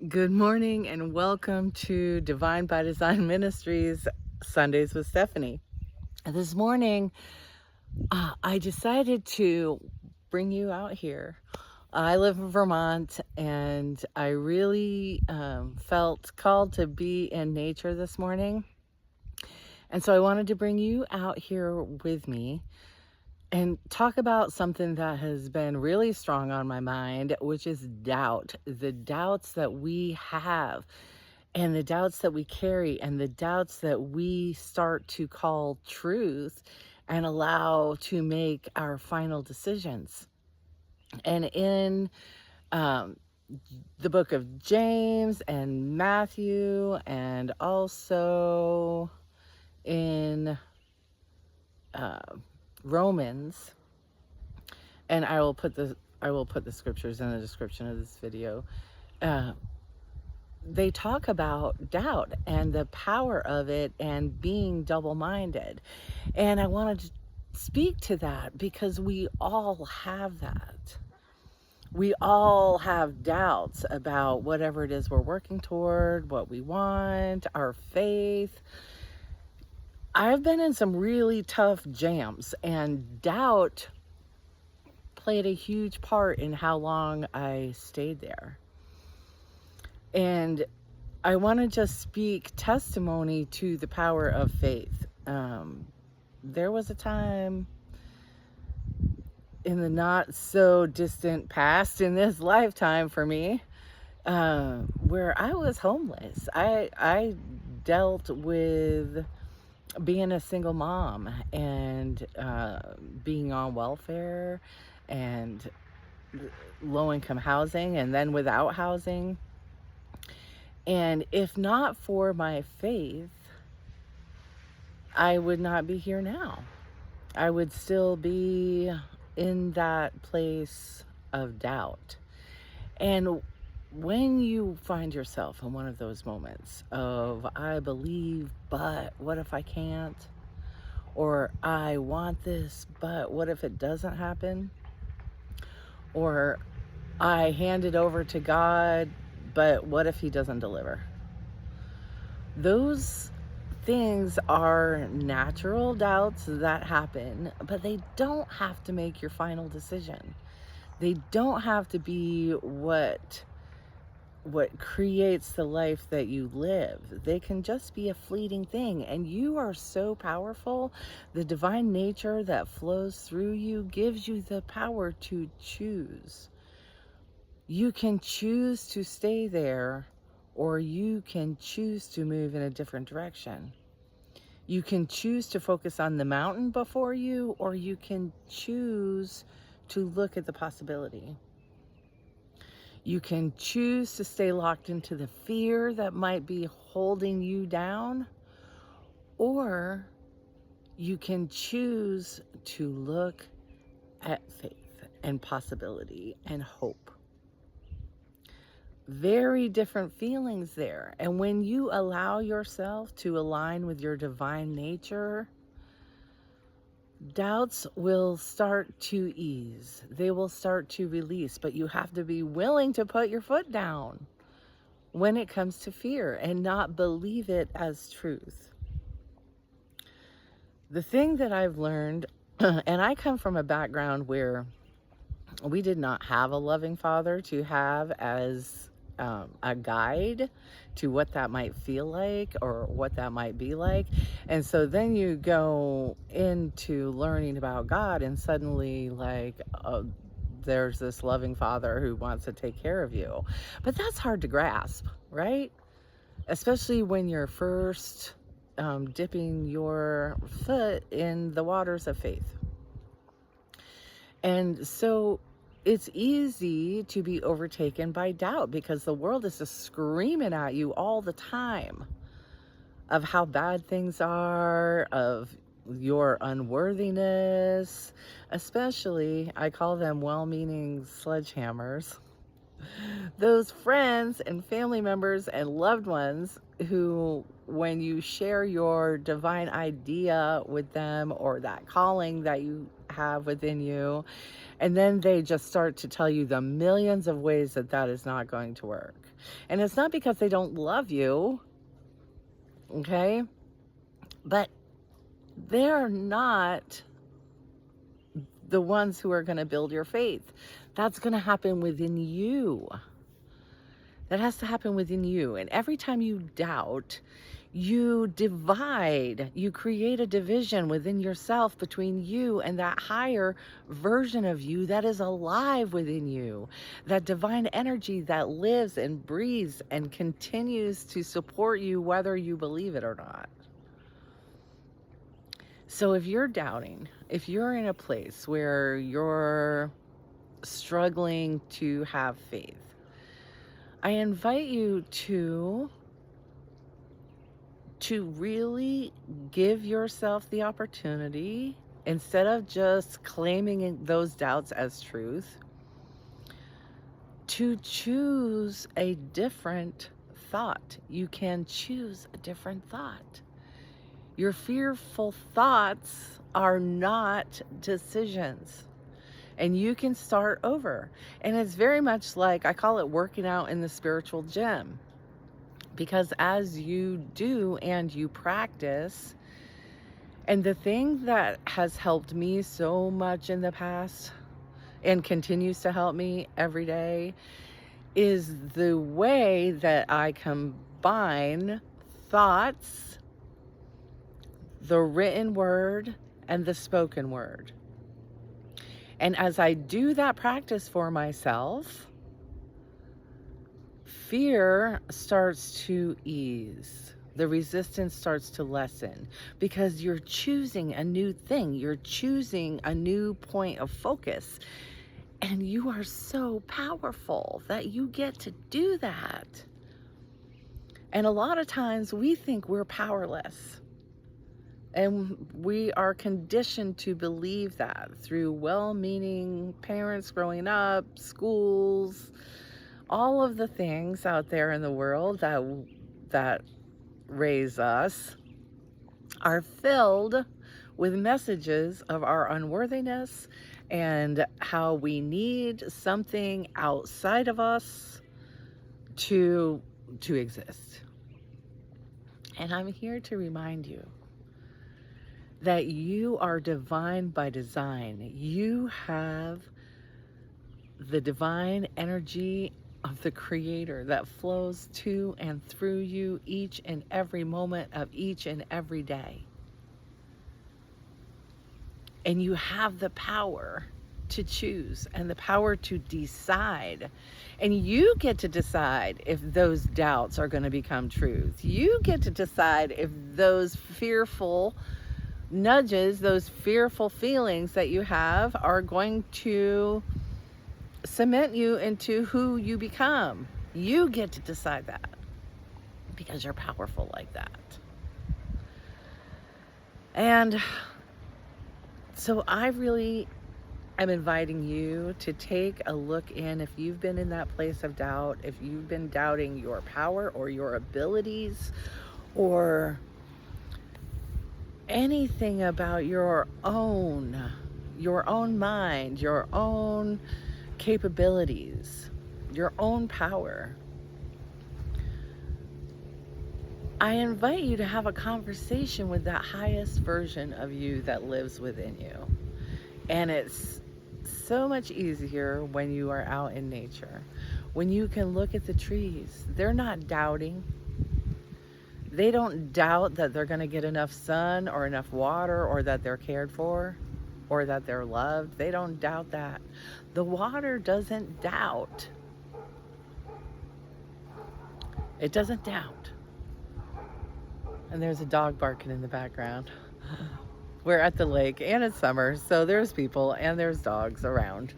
Good morning and welcome to Divine by Design Ministries Sundays with Stephanie. This morning, I decided to bring you out here. I live in Vermont and I really felt called to be in nature this morning. And so I wanted to bring you out here with me and talk about something that has been really strong on my mind, which is doubt. The doubts that we have and the doubts that we carry and the doubts that we start to call truth and allow to make our final decisions. And in um, the book of James and Matthew, and also in uh, Romans, and I will put the scriptures in the description of this video. Uh, they talk about doubt and the power of it and being double-minded. And I wanted to speak to that because we all have that. We all have doubts about whatever it is we're working toward, what we want, our faith. I've been in some really tough jams, and doubt played a huge part in how long I stayed there. And I want to just speak testimony to the power of faith. There was a time in the not so distant past in this lifetime for me where I was homeless. I dealt with being a single mom and being on welfare and low-income housing, and then without housing. And if not for my faith, I would not be here now. I would still be in that place of doubt. And when you find yourself in one of those moments of, I believe, but what if I can't? Or I want this, but what if it doesn't happen? Or I hand it over to God, but what if he doesn't deliver? Those things are natural doubts that happen, but they don't have to make your final decision. They don't have to be what creates the life that you live. They can just be a fleeting thing, and you are so powerful. The divine nature that flows through you gives you the power to choose. You can choose to stay there, or you can choose to move in a different direction. You can choose to focus on the mountain before you, or you can choose to look at the possibility. You can choose to stay locked into the fear that might be holding you down, or you can choose to look at faith and possibility and hope. Very different feelings there. And when you allow yourself to align with your divine nature, doubts will start to ease. They will start to release, but you have to be willing to put your foot down when it comes to fear and not believe it as truth. The thing that I've learned, and I come from a background where we did not have a loving father to have as a guide to what that might feel like or what that might be like. And so then you go into learning about God, and suddenly, like, there's this loving father who wants to take care of you. But that's hard to grasp, right? Especially when you're first dipping your foot in the waters of faith. And so it's easy to be overtaken by doubt because the world is just screaming at you all the time of how bad things are, of your unworthiness, especially, I call them well-meaning sledgehammers. Those friends and family members and loved ones who, when you share your divine idea with them or that calling that you have within you. And then they just start to tell you the millions of ways that that is not going to work. And it's not because they don't love you, okay? But they're not the ones who are going to build your faith. That's going to happen within you. That has to happen within you. And every time you doubt, you divide, you create a division within yourself between you and that higher version of you that is alive within you, that divine energy that lives and breathes and continues to support you whether you believe it or not. So if you're doubting, if you're in a place where you're struggling to have faith, I invite you to really give yourself the opportunity, instead of just claiming those doubts as truth, to choose a different thought. You can choose a different thought. Your fearful thoughts are not decisions. And you can start over. And it's very much like, I call it working out in the spiritual gym. Because as you do and you practice, and the thing that has helped me so much in the past and continues to help me every day is the way that I combine thoughts, the written word, and the spoken word. And as I do that practice for myself, fear starts to ease. The resistance starts to lessen because you're choosing a new thing. You're choosing a new point of focus. And you are so powerful that you get to do that. And a lot of times we think we're powerless. And we are conditioned to believe that through well-meaning parents growing up, schools, all of the things out there in the world that raise us are filled with messages of our unworthiness and how we need something outside of us to exist. And I'm here to remind you that you are divine by design. You have the divine energy of the Creator that flows to and through you each and every moment of each and every day. And you have the power to choose and the power to decide. And you get to decide if those doubts are going to become truth. You get to decide if those fearful nudges, those fearful feelings that you have are going to cement you into who you become. You get to decide that because you're powerful like that. And so I really am inviting you to take a look in, if you've been in that place of doubt, if you've been doubting your power or your abilities or anything about your own mind, your own capabilities, your own power. I invite you to have a conversation with that highest version of you that lives within you. And it's so much easier when you are out in nature, when you can look at the trees. They're not doubting. They don't doubt that they're going to get enough sun or enough water or that they're cared for or that they're loved. They don't doubt that. The water doesn't doubt. It doesn't doubt. And there's a dog barking in the background. We're at the lake and it's summer, so there's people and there's dogs around.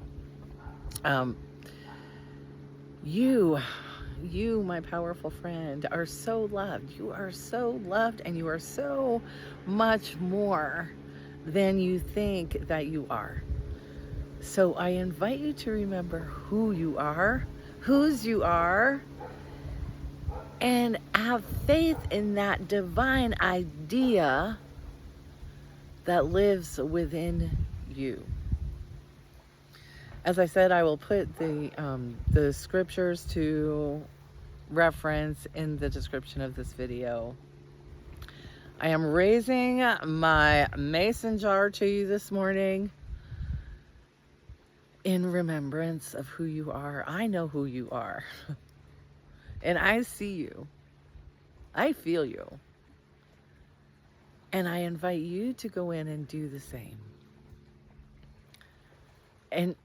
You, my powerful friend, are so loved. You are so loved, and you are so much more than you think that you are. So I invite you to remember who you are, whose you are, and have faith in that divine idea that lives within you. As I said, I will put the scriptures to reference in the description of this video. I am raising my mason jar to you this morning in remembrance of who you are. I know who you are. And I see you. I feel you. And I invite you to go in and do the same. And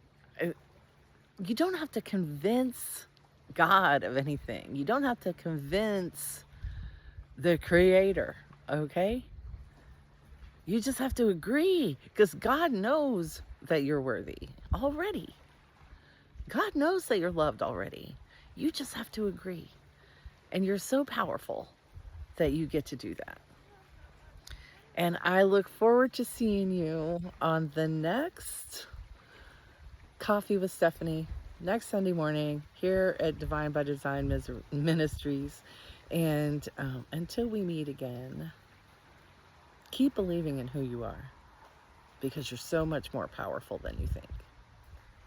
you don't have to convince God of anything. You don't have to convince the Creator, okay? You just have to agree, because God knows that you're worthy already. God knows that you're loved already. You just have to agree. And you're so powerful that you get to do that. And I look forward to seeing you on the next Coffee with Stephanie, next Sunday morning here at Divine by Design Ministries. And until we meet again, keep believing in who you are, because you're so much more powerful than you think.